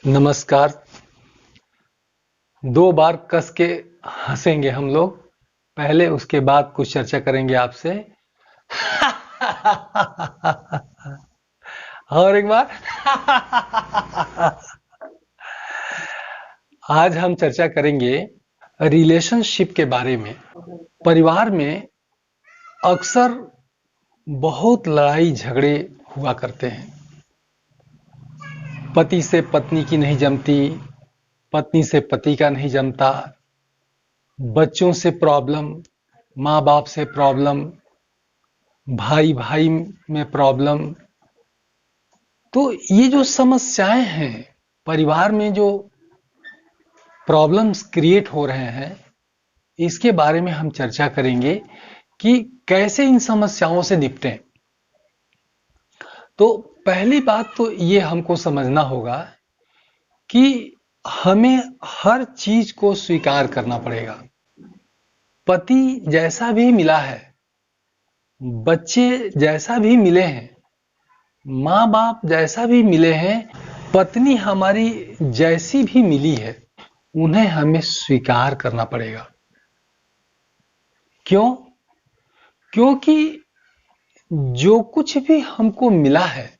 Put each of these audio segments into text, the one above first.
नमस्कार। दो बार कस के हंसेंगे हम लोग। पहले उसके बाद कुछ चर्चा करेंगे आपसे। और एक बार। आज हम चर्चा करेंगे रिलेशनशिप के बारे में। परिवार में अक्सर बहुत लड़ाई झगड़े हुआ करते हैं। पति से पत्नी की नहीं जमती, पत्नी से पति का नहीं जमता, बच्चों से प्रॉब्लम, माँ बाप से प्रॉब्लम, भाई भाई में प्रॉब्लम। तो ये जो समस्याएं हैं, परिवार में जो प्रॉब्लम्स क्रिएट हो रहे हैं, इसके बारे में हम चर्चा करेंगे कि कैसे इन समस्याओं से निपटें। तो पहली बात तो ये हमको समझना होगा कि हमें हर चीज को स्वीकार करना पड़ेगा। पति जैसा भी मिला है, बच्चे जैसा भी मिले हैं, माँ बाप जैसा भी मिले हैं, पत्नी हमारी जैसी भी मिली है, उन्हें हमें स्वीकार करना पड़ेगा। क्यों? क्योंकि जो कुछ भी हमको मिला है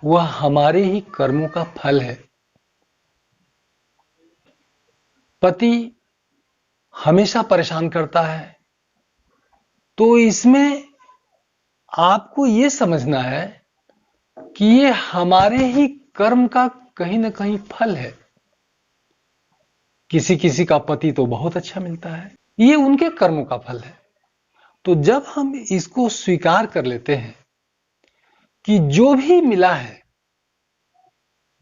वह हमारे ही कर्मों का फल है। पति हमेशा परेशान करता है, तो इसमें आपको यह समझना है कि ये हमारे ही कर्म का कहीं ना कहीं फल है। किसी किसी का पति तो बहुत अच्छा मिलता है, ये उनके कर्मों का फल है। तो जब हम इसको स्वीकार कर लेते हैं कि जो भी मिला है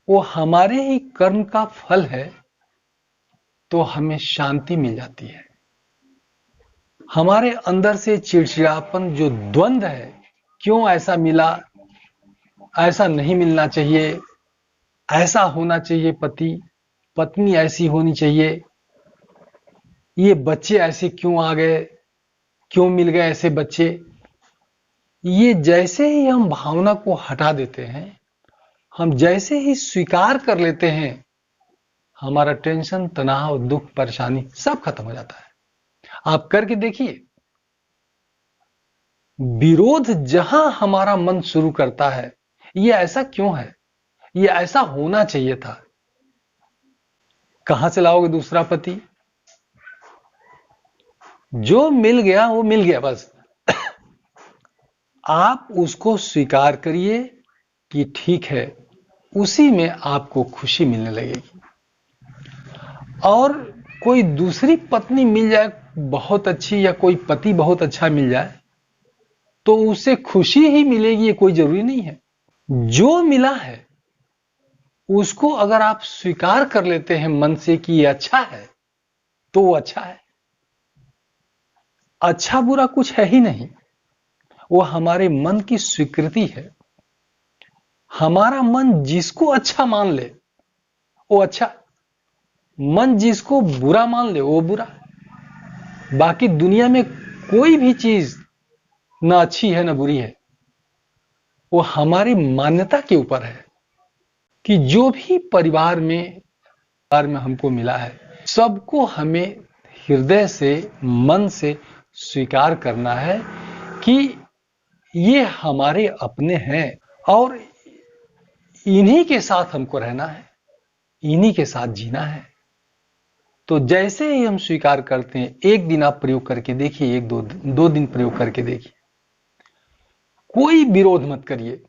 वो हमारे ही कर्म का फल है, तो हमें शांति मिल जाती है। हमारे अंदर से चिड़चिड़ापन, जो द्वंद्व है, क्यों ऐसा मिला, ऐसा नहीं मिलना चाहिए, ऐसा होना चाहिए, पति पत्नी ऐसी होनी चाहिए, ये बच्चे ऐसे क्यों आ गए, क्यों मिल गए ऐसे बच्चे, ये जैसे ही हम भावना को हटा देते हैं, हम जैसे ही स्वीकार कर लेते हैं, हमारा टेंशन, तनाव, दुख, परेशानी सब खत्म हो जाता है। आप करके देखिए। विरोध जहां हमारा मन शुरू करता है, ये ऐसा क्यों है, ये ऐसा होना चाहिए था, कहां से लाओगे दूसरा पति? जो मिल गया वो मिल गया, बस। आप उसको स्वीकार करिए कि ठीक है, उसी में आपको खुशी मिलने लगेगी। और कोई दूसरी पत्नी मिल जाए बहुत अच्छी, या कोई पति बहुत अच्छा मिल जाए, तो उससे खुशी ही मिलेगी, ये कोई जरूरी नहीं है। जो मिला है उसको अगर आप स्वीकार कर लेते हैं मन से कि ये अच्छा है, तो वो अच्छा है। अच्छा बुरा कुछ है ही नहीं, वो हमारे मन की स्वीकृति है। हमारा मन जिसको अच्छा मान ले वो अच्छा, मन जिसको बुरा मान ले वो बुरा। बाकी दुनिया में कोई भी चीज ना अच्छी है ना बुरी है, वो हमारी मान्यता के ऊपर है कि जो भी परिवार में हमको मिला है, सबको हमें हृदय से, मन से स्वीकार करना है कि ये हमारे अपने हैं और इन्हीं के साथ हमको रहना है, इन्हीं के साथ जीना है। तो जैसे ही हम स्वीकार करते हैं, एक दिन आप प्रयोग करके देखिए, एक दो दिन प्रयोग करके देखिए, कोई विरोध मत करिए,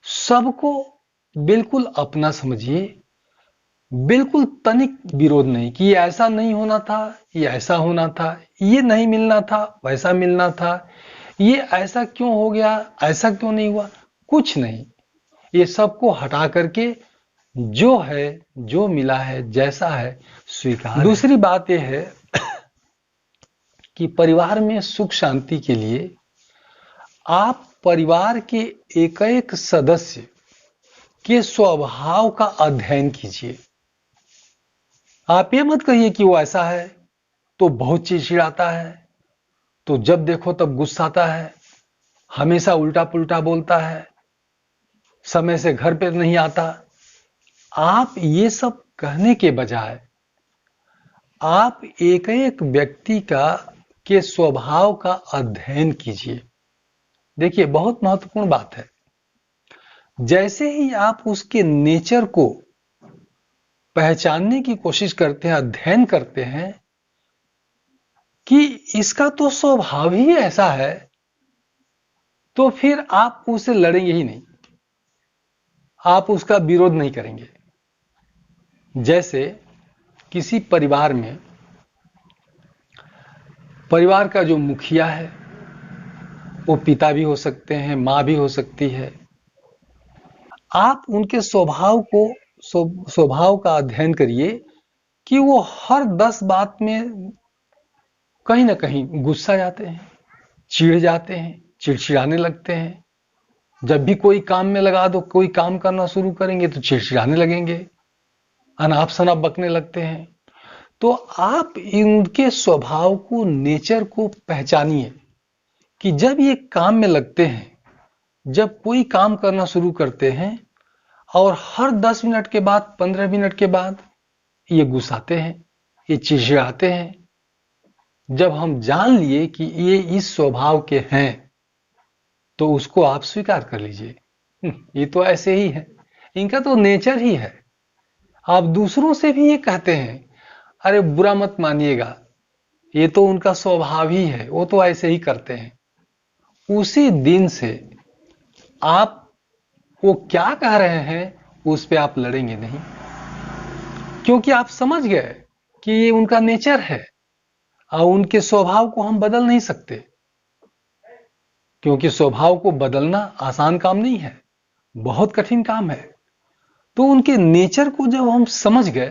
सबको बिल्कुल अपना समझिए, बिल्कुल तनिक विरोध नहीं कि ये ऐसा नहीं होना था, ये ऐसा होना था, ये नहीं मिलना था, वैसा मिलना था, ये ऐसा क्यों हो गया, ऐसा क्यों नहीं हुआ, कुछ नहीं। ये सबको हटा करके जो है, जो मिला है, जैसा है, स्वीकार। दूसरी बात यह है कि परिवार में सुख शांति के लिए आप परिवार के एक एक सदस्य के स्वभाव का अध्ययन कीजिए। आप ये मत कहिए कि वो ऐसा है तो बहुत चिड़चिड़ाता है, तो जब देखो तब गुस्साता है, हमेशा उल्टा पुल्टा बोलता है, समय से घर पे नहीं आता, आप ये सब कहने के बजाय आप एक एक व्यक्ति के स्वभाव का अध्ययन कीजिए। देखिए, बहुत महत्वपूर्ण बात है। जैसे ही आप उसके नेचर को पहचानने की कोशिश करते हैं, अध्ययन करते हैं कि इसका तो स्वभाव ही ऐसा है, तो फिर आप उससे लड़ेंगे ही नहीं, आप उसका विरोध नहीं करेंगे। जैसे किसी परिवार में, परिवार का जो मुखिया है वो पिता भी हो सकते हैं, मां भी हो सकती है। आप उनके स्वभाव का अध्ययन करिए कि वो हर 10 बात में कहीं ना कहीं गुस्सा जाते हैं, चिढ़ जाते हैं, चिड़चिड़ाने लगते हैं। जब भी कोई काम में लगा दो, कोई काम करना शुरू करेंगे तो चिड़चिड़ाने लगेंगे, अनाप शनाप बकने लगते हैं। तो आप इनके स्वभाव को, नेचर को पहचानिए कि जब ये काम में लगते हैं, जब कोई काम करना शुरू करते हैं और हर 10 मिनट के बाद, 15 मिनट के बाद ये गुस्साते हैं, ये चिड़चिड़ाते हैं। जब हम जान लिए कि ये इस स्वभाव के हैं तो उसको आप स्वीकार कर लीजिए, ये तो ऐसे ही है, इनका तो नेचर ही है। आप दूसरों से भी ये कहते हैं, अरे बुरा मत मानिएगा, ये तो उनका स्वभाव ही है, वो तो ऐसे ही करते हैं। उसी दिन से आप वो क्या कह रहे हैं उस पे आप लड़ेंगे नहीं, क्योंकि आप समझ गए कि ये उनका नेचर है और उनके स्वभाव को हम बदल नहीं सकते, क्योंकि स्वभाव को बदलना आसान काम नहीं है, बहुत कठिन काम है। तो उनके नेचर को जब हम समझ गए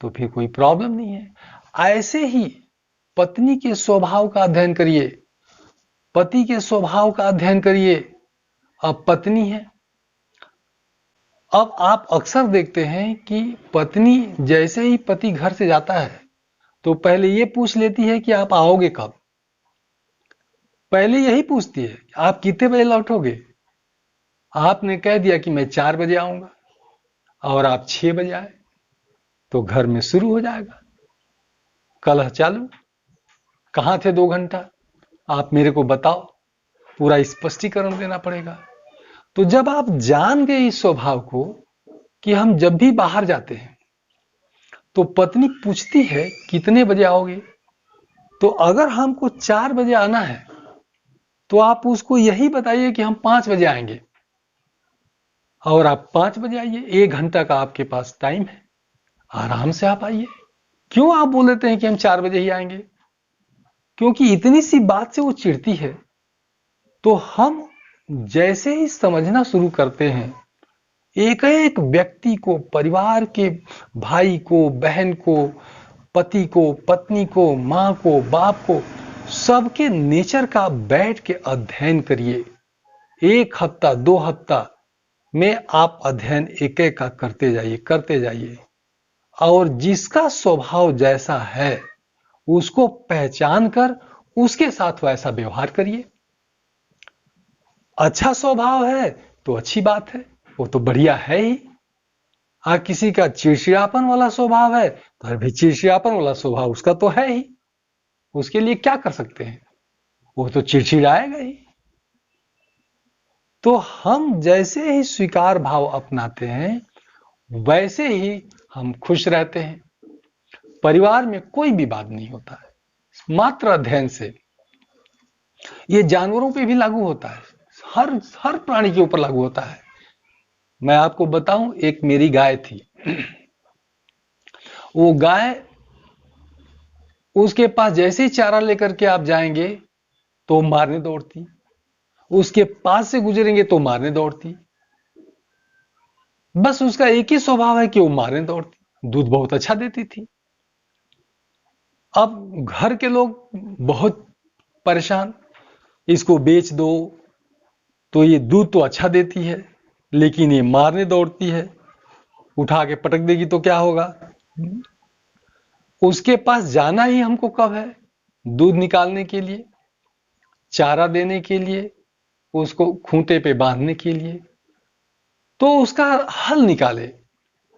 तो फिर कोई प्रॉब्लम नहीं है। ऐसे ही पत्नी के स्वभाव का अध्ययन करिए, पति के स्वभाव का अध्ययन करिए। अब पत्नी है, अब आप अक्सर देखते हैं कि पत्नी जैसे ही पति घर से जाता है तो पहले ये पूछ लेती है कि आप आओगे कब। पहले यही पूछती है, आप कितने बजे लौटोगे। आपने कह दिया कि मैं 4 बजे आऊंगा और आप 6 बजे आए तो घर में शुरू हो जाएगा कलह चालू। कहां थे 2 घंटा, आप मेरे को बताओ, पूरा स्पष्टीकरण देना पड़ेगा। तो जब आप जान गए इस स्वभाव को कि हम जब भी बाहर जाते हैं तो पत्नी पूछती है कितने बजे आओगे, तो अगर हमको 4 बजे आना है तो आप उसको यही बताइए कि हम 5 बजे आएंगे और आप 5 बजे आइए। 1 घंटा का आपके पास टाइम है, आराम से आप आइए। क्यों आप बोल देते हैं कि हम 4 बजे ही आएंगे, क्योंकि इतनी सी बात से वो चिढ़ती है। तो हम जैसे ही समझना शुरू करते हैं, एक एक व्यक्ति को, परिवार के भाई को, बहन को, पति को, पत्नी को, मां को, बाप को, सबके नेचर का बैठ के अध्ययन करिए। 1 हफ्ता 2 हफ्ता में आप अध्ययन एक एक का करते जाइए और जिसका स्वभाव जैसा है उसको पहचान कर उसके साथ वैसा व्यवहार करिए। अच्छा स्वभाव है तो अच्छी बात है, वो तो बढ़िया है ही। किसी का चिड़चिड़ापन वाला स्वभाव है तो अभी चिड़चिड़ापन वाला स्वभाव उसका तो है ही, उसके लिए क्या कर सकते हैं, वो तो चिड़चिड़ाएगा ही। तो हम जैसे ही स्वीकार भाव अपनाते हैं वैसे ही हम खुश रहते हैं। परिवार में कोई विवाद नहीं होता है मात्र अध्ययन से। ये जानवरों पे भी लागू होता है, हर प्राणी के ऊपर लागू होता है। मैं आपको बताऊं, एक मेरी गाय थी। वो गाय, उसके पास जैसे ही चारा लेकर के आप जाएंगे तो मारने दौड़ती, उसके पास से गुजरेंगे तो मारने दौड़ती। बस उसका एक ही स्वभाव है कि वो मारने दौड़ती। दूध बहुत अच्छा देती थी। अब घर के लोग बहुत परेशान, इसको बेच दो, तो ये दूध तो अच्छा देती है लेकिन ये मारने दौड़ती है, उठा के पटक देगी तो क्या होगा। उसके पास जाना ही हमको कब है, दूध निकालने के लिए, चारा देने के लिए, उसको खूंटे पे बांधने के लिए। तो उसका हल निकाले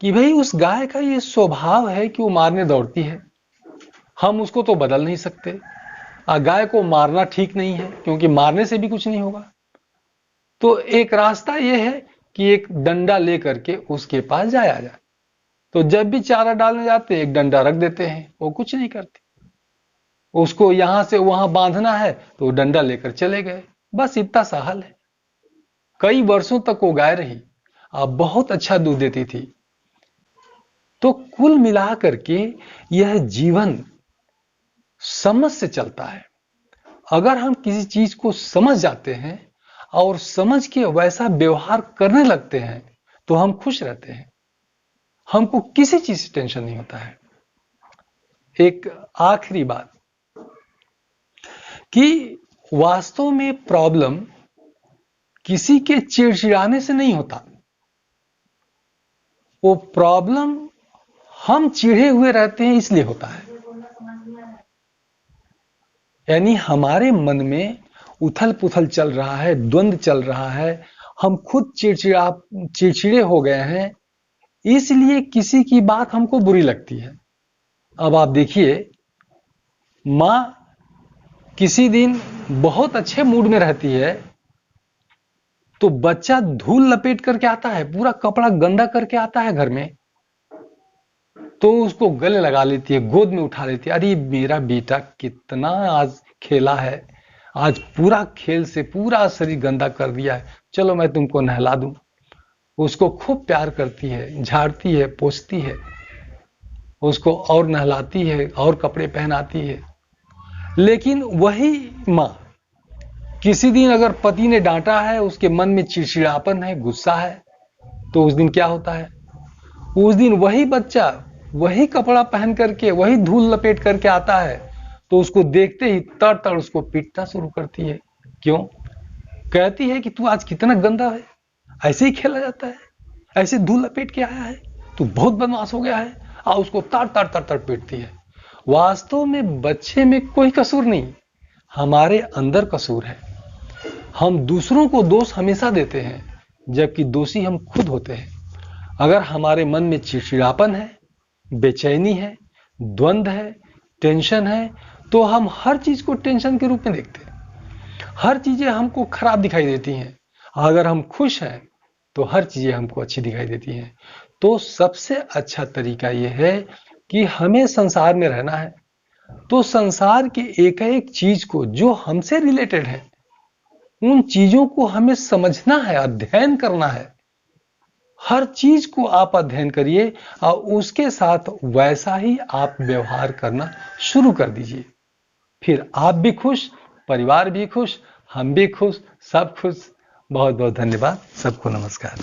कि भाई उस गाय का ये स्वभाव है कि वो मारने दौड़ती है, हम उसको तो बदल नहीं सकते। गाय को मारना ठीक नहीं है क्योंकि मारने से भी कुछ नहीं होगा। तो एक रास्ता यह है कि एक डंडा लेकर के उसके पास जाया जाए। तो जब भी चारा डालने जाते एक डंडा रख देते हैं, वो कुछ नहीं करती। उसको यहां से वहां बांधना है तो डंडा लेकर चले गए, बस इतना सा हल है। कई वर्षों तक वो गाय रही, अब बहुत अच्छा दूध देती थी। तो कुल मिलाकर के यह जीवन समझ से चलता है। अगर हम किसी चीज को समझ जाते हैं और समझ के वैसा व्यवहार करने लगते हैं तो हम खुश रहते हैं, हमको किसी चीज से टेंशन नहीं होता है। एक आखिरी बात कि वास्तव में प्रॉब्लम किसी के चिड़चिड़ाने से नहीं होता, वो प्रॉब्लम हम चिढ़े हुए रहते हैं इसलिए होता है। यानी हमारे मन में उथल पुथल चल रहा है, द्वंद्व चल रहा है, हम खुद चिड़चिड़े हो गए हैं, इसलिए किसी की बात हमको बुरी लगती है। अब आप देखिए, मां किसी दिन बहुत अच्छे मूड में रहती है तो बच्चा धूल लपेट करके आता है, पूरा कपड़ा गंदा करके आता है घर में, तो उसको गले लगा लेती है, गोद में उठा लेती है। अरे मेरा बेटा कितना आज खेला है, आज पूरा खेल से पूरा शरीर गंदा कर दिया है, चलो मैं तुमको नहला दूं। उसको खूब प्यार करती है, झाड़ती है, पोंछती है, उसको और नहलाती है और कपड़े पहनाती है। लेकिन वही मां किसी दिन अगर पति ने डांटा है, उसके मन में चिड़चिड़ापन है, गुस्सा है, तो उस दिन क्या होता है? उस दिन वही बच्चा वही कपड़ा पहन करके वही धूल लपेट करके आता है तो उसको देखते ही तड़ तड़ उसको पीटना शुरू करती है। क्यों? कहती है कि तू आज कितना गंदा है, ऐसे ही खेला जाता है, ऐसे धूल लपेट के आया है, तू बहुत बदमाश हो गया है, और उसको तड़ तड़ तड़ तड़ पीटती है। वास्तव में बच्चे में कोई कसूर नहीं, हमारे अंदर कसूर है। हम दूसरों को दोष हमेशा देते हैं जबकि दोषी हम खुद होते हैं। अगर हमारे मन में चिड़चिड़ापन है, बेचैनी है, द्वंद्व है, टेंशन है, तो हम हर चीज को टेंशन के रूप में देखते हैं, हर चीजें हमको खराब दिखाई देती हैं। अगर हम खुश हैं तो हर चीजें हमको अच्छी दिखाई देती हैं। तो सबसे अच्छा तरीका यह है कि हमें संसार में रहना है तो संसार के एक एक चीज को जो हमसे रिलेटेड है उन चीजों को हमें समझना है, अध्ययन करना है। हर चीज को आप अध्ययन करिए और उसके साथ वैसा ही आप व्यवहार करना शुरू कर दीजिए। फिर आप भी खुश, परिवार भी खुश, हम भी खुश, सब खुश। बहुत बहुत धन्यवाद। सबको नमस्कार।